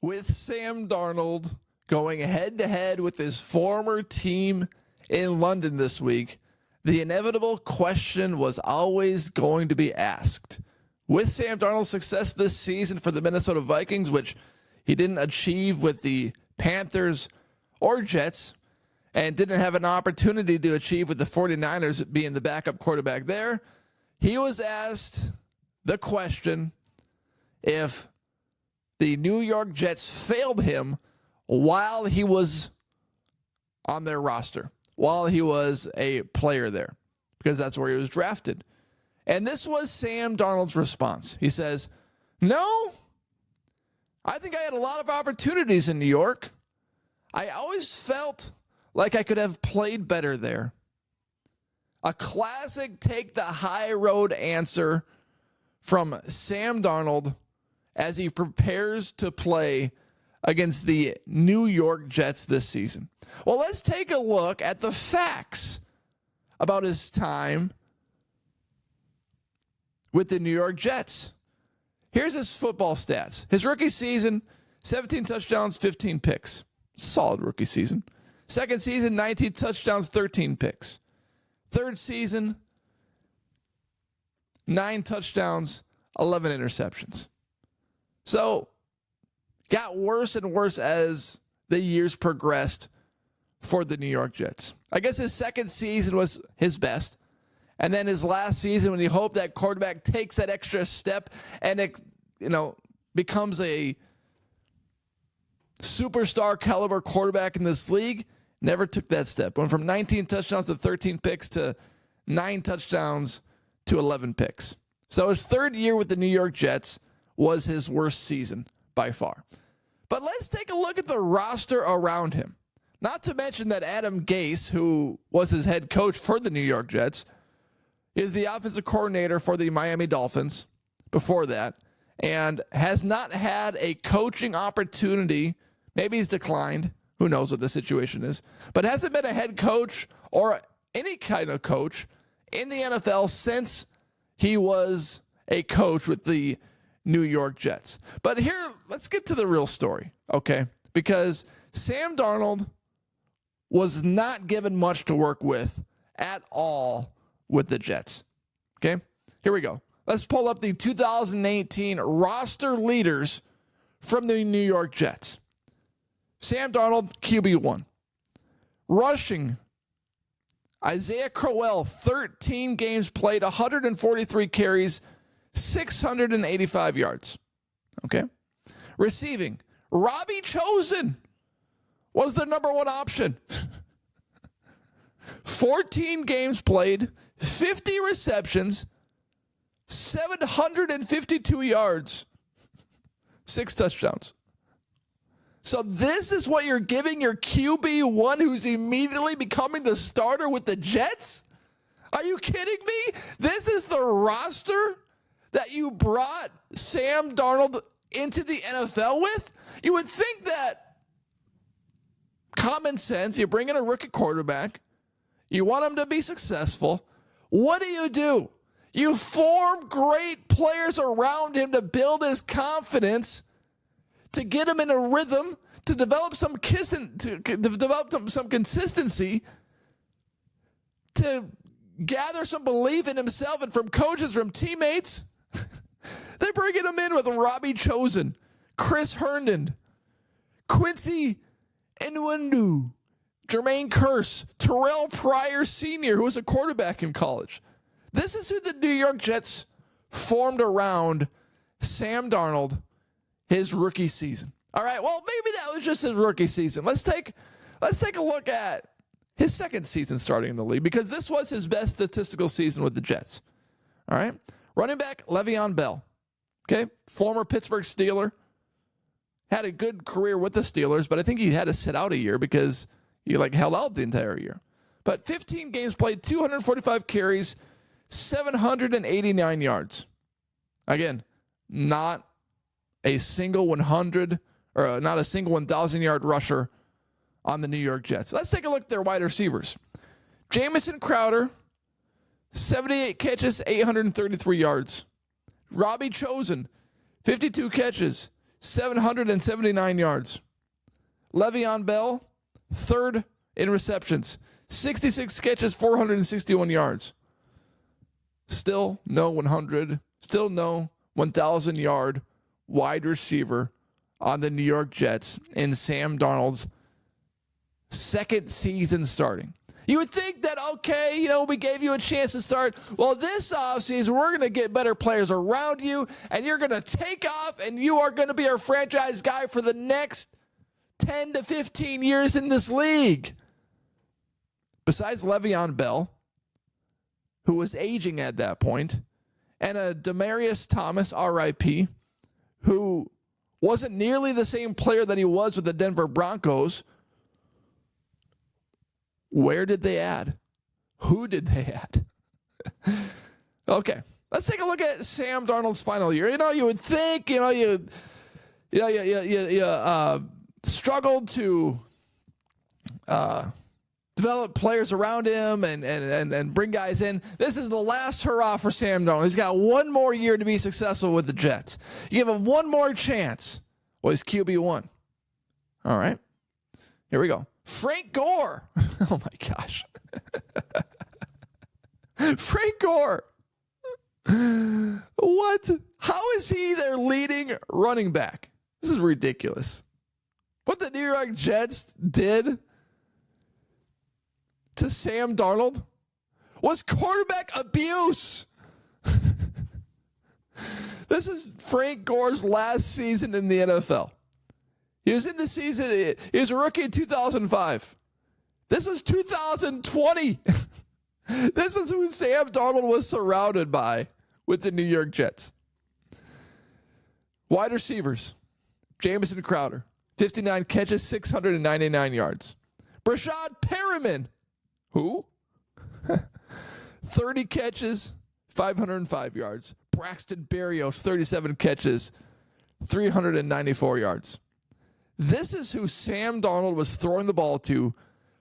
With Sam Darnold going head-to-head with his former team in London this week, the inevitable question was always going to be asked. With Sam Darnold's success this season for the Minnesota Vikings, which he didn't achieve with the Panthers or Jets, and didn't have an opportunity to achieve with the 49ers being the backup quarterback there, he was asked the question if the New York Jets failed him while he was on their roster, while he was a player there, because that's where he was drafted. And this was Sam Darnold's response. He says, "No, I think I had a lot of opportunities in New York. I always felt like I could have played better there." A classic take the high road answer from Sam Darnold as he prepares to play against the New York Jets this season. Well, let's take a look at the facts about his time with the New York Jets. Here's his football stats. His rookie season, 17 touchdowns, 15 picks. Solid rookie season. Second season, 19 touchdowns, 13 picks. Third season, 9 touchdowns, 11 interceptions. So, got worse and worse as the years progressed for the New York Jets. I guess his second season was his best. And then his last season, when you hope that quarterback takes that extra step and it, becomes a superstar caliber quarterback in this league, never took that step. Went from 19 touchdowns to 13 picks to 9 touchdowns to 11 picks. So his third year with the New York Jets was his worst season by far. But let's take a look at the roster around him. Not to mention that Adam Gase, who was his head coach for the New York Jets, is the offensive coordinator for the Miami Dolphins before that, and has not had a coaching opportunity. Maybe he's declined. Who knows what the situation is. But hasn't been a head coach or any kind of coach in the NFL since he was a coach with the New York Jets. But here, let's get to the real story, okay? Because Sam Darnold was not given much to work with at all with the Jets. Okay, here we go. Let's pull up the 2018 roster leaders from the New York Jets. Sam Darnold, QB1. Rushing, Isaiah Crowell, 13 games played, 143 carries, 685 yards. Okay. Receiving, Robbie Chosen was the number one option. 14 games played, 50 receptions, 752 yards, 6 touchdowns. So this is what you're giving your QB1 who's immediately becoming the starter with the Jets? Are you kidding me? This is the roster that you brought Sam Darnold into the NFL with? You would think that common sense, you bring in a rookie quarterback, you want him to be successful. What do? You form great players around him to build his confidence, to get him in a rhythm, to develop some consistency, to gather some belief in himself and from coaches, from teammates. They're bringing him in with Robbie Chosen, Chris Herndon, Quincy Nwundu, Jermaine Kearse, Terrell Pryor Sr., who was a quarterback in college. This is who the New York Jets formed around Sam Darnold his rookie season. All right, well, maybe that was just his rookie season. Let's take a look at his second season starting in the league, because this was his best statistical season with the Jets. All right, running back Le'Veon Bell, okay, former Pittsburgh Steeler, had a good career with the Steelers, but I think he had to sit out a year because he held out the entire year. But 15 games played, 245 carries, 789 yards. Again, not a single 100 or not a single 1,000-yard rusher on the New York Jets. Let's take a look at their wide receivers. Jamison Crowder, 78 catches, 833 yards. Robbie Chosen, 52 catches, 779 yards. Le'Veon Bell, third in receptions. 66 catches, 461 yards. Still no 1,000-yard wide receiver on the New York Jets in Sam Darnold's second season starting. You would think that, okay, we gave you a chance to start. Well, this offseason, we're going to get better players around you, and you're going to take off, and you are going to be our franchise guy for the next 10 to 15 years in this league. Besides Le'Veon Bell, who was aging at that point, and a Demaryius Thomas, RIP, who wasn't nearly the same player that he was with the Denver Broncos. Where did they add? Who did they add? Okay, let's take a look at Sam Darnold's final year. You would think, you struggled to develop players around him and bring guys in. This is the last hurrah for Sam Darnold. He's got one more year to be successful with the Jets. You give him one more chance. Well, he's QB1. All right, here we go. Frank Gore. Oh, my gosh. Frank Gore. What? How is he their leading running back? This is ridiculous. What the New York Jets did to Sam Darnold was quarterback abuse. This is Frank Gore's last season in the NFL. He was in the season. He was a rookie in 2005. This is 2020. This is who Sam Darnold was surrounded by with the New York Jets. Wide receivers. Jamison Crowder, 59 catches, 699 yards. Brashad Perriman, who? 30 catches, 505 yards. Braxton Berrios, 37 catches, 394 yards. This is who Sam Darnold was throwing the ball to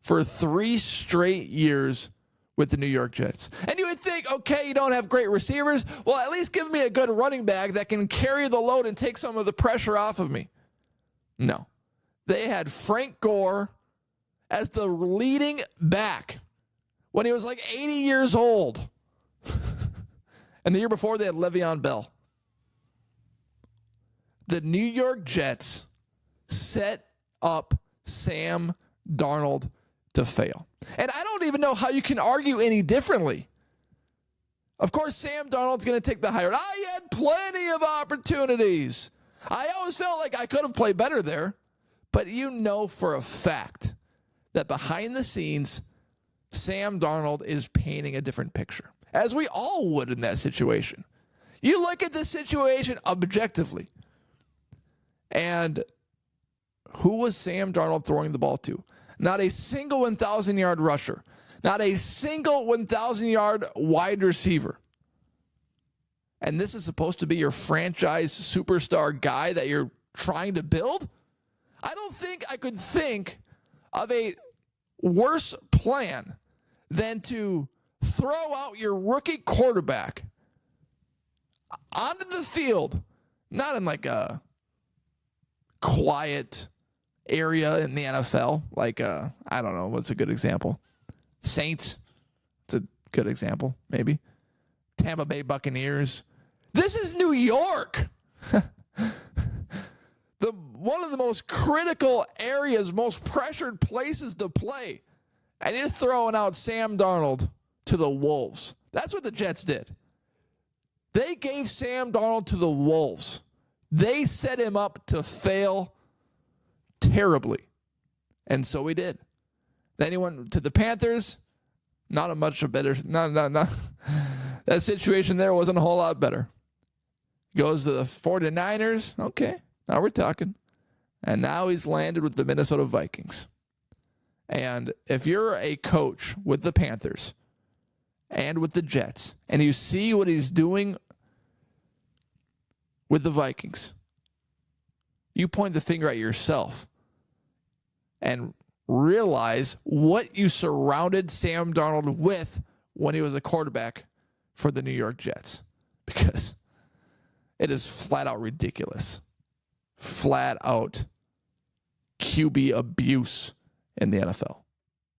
for 3 straight years with the New York Jets. And you would think, okay, you don't have great receivers. Well, at least give me a good running back that can carry the load and take some of the pressure off of me. No. They had Frank Gore as the leading back when he was like 80 years old. And the year before, they had Le'Veon Bell. The New York Jets set up Sam Darnold to fail. And I don't even know how you can argue any differently. Of course, Sam Darnold's going to take the higher. I had plenty of opportunities. I always felt like I could have played better there. But for a fact that behind the scenes, Sam Darnold is painting a different picture, as we all would in that situation. You look at this situation objectively, and who was Sam Darnold throwing the ball to? Not a single 1,000-yard rusher. Not a single 1,000-yard wide receiver. And this is supposed to be your franchise superstar guy that you're trying to build? I don't think I could think of a worse plan than to throw out your rookie quarterback onto the field, not in like a quiet area in the NFL, like I don't know, what's a good example? Saints, it's a good example, maybe. Tampa Bay Buccaneers. This is New York. One of the most critical areas, most pressured places to play. And you're throwing out Sam Darnold to the Wolves. That's what the Jets did. They gave Sam Darnold to the Wolves. They set him up to fail terribly. And so he did. Then he went to the Panthers. Not a much better. That situation there wasn't a whole lot better. Goes to the 49ers. Okay, now we're talking. And now he's landed with the Minnesota Vikings. And if you're a coach with the Panthers and with the Jets, and you see what he's doing with the Vikings, you point the finger at yourself and realize what you surrounded Sam Darnold with when he was a quarterback for the New York Jets. Because it is flat out ridiculous. flat out QB abuse in the NFL.